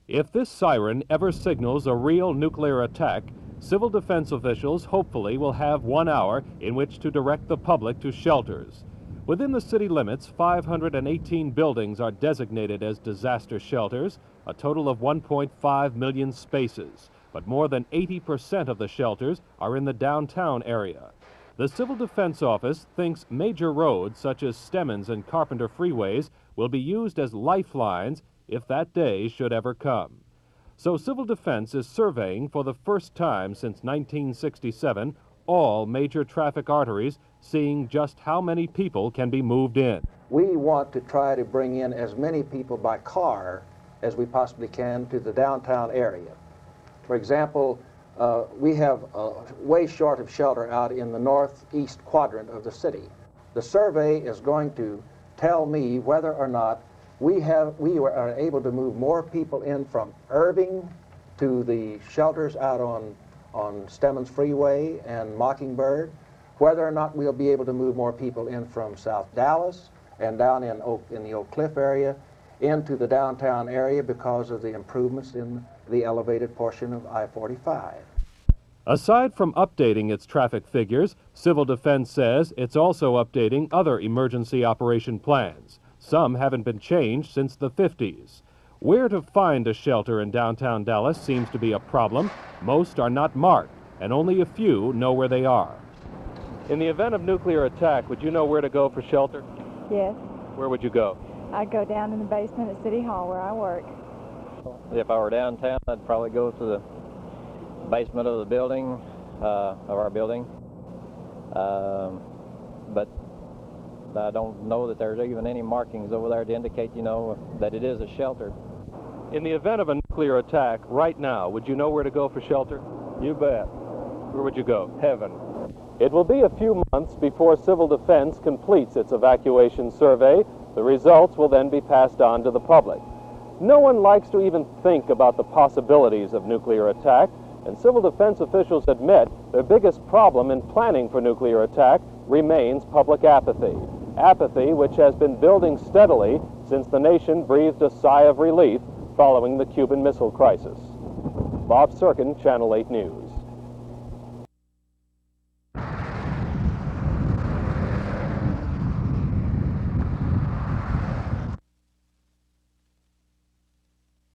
If this siren ever signals a real nuclear attack, civil defense officials hopefully will have 1 hour in which to direct the public to shelters. Within the city limits, 518 buildings are designated as disaster shelters, a total of 1.5 million spaces. But more than 80% of the shelters are in the downtown area. The Civil Defense Office thinks major roads such as Stemmons and Carpenter freeways will be used as lifelines if that day should ever come. So Civil Defense is surveying for the first time since 1967 all major traffic arteries, seeing just how many people can be moved in. We want to try to bring in as many people by car as we possibly can to the downtown area. For example, we have way short of shelter out in the northeast quadrant of the city. The survey is going to tell me whether or not we are able to move more people in from Irving to the shelters out on Stemmons Freeway and Mockingbird, whether or not we'll be able to move more people in from South Dallas and down in the Oak Cliff area into the downtown area because of the improvements in the elevated portion of I-45. Aside from updating its traffic figures, Civil Defense says it's also updating other emergency operation plans. Some haven't been changed since the 50s. Where to find a shelter in downtown Dallas seems to be a problem. Most are not marked, and only a few know where they are. In the event of nuclear attack, would you know where to go for shelter? Yes. Where would you go? I'd go down in the basement at City Hall where I work. If I were downtown, I'd probably go to the basement of the building, of our building. But I don't know that there's even any markings over there to indicate, that it is a shelter. In the event of a nuclear attack, right now, would you know where to go for shelter? You bet. Where would you go? Heaven. It will be a few months before Civil Defense completes its evacuation survey. The results will then be passed on to the public. No one likes to even think about the possibilities of nuclear attack, and Civil Defense officials admit their biggest problem in planning for nuclear attack remains public apathy. Apathy which has been building steadily since the nation breathed a sigh of relief following the Cuban Missile Crisis. Bob Serkin, Channel 8 News.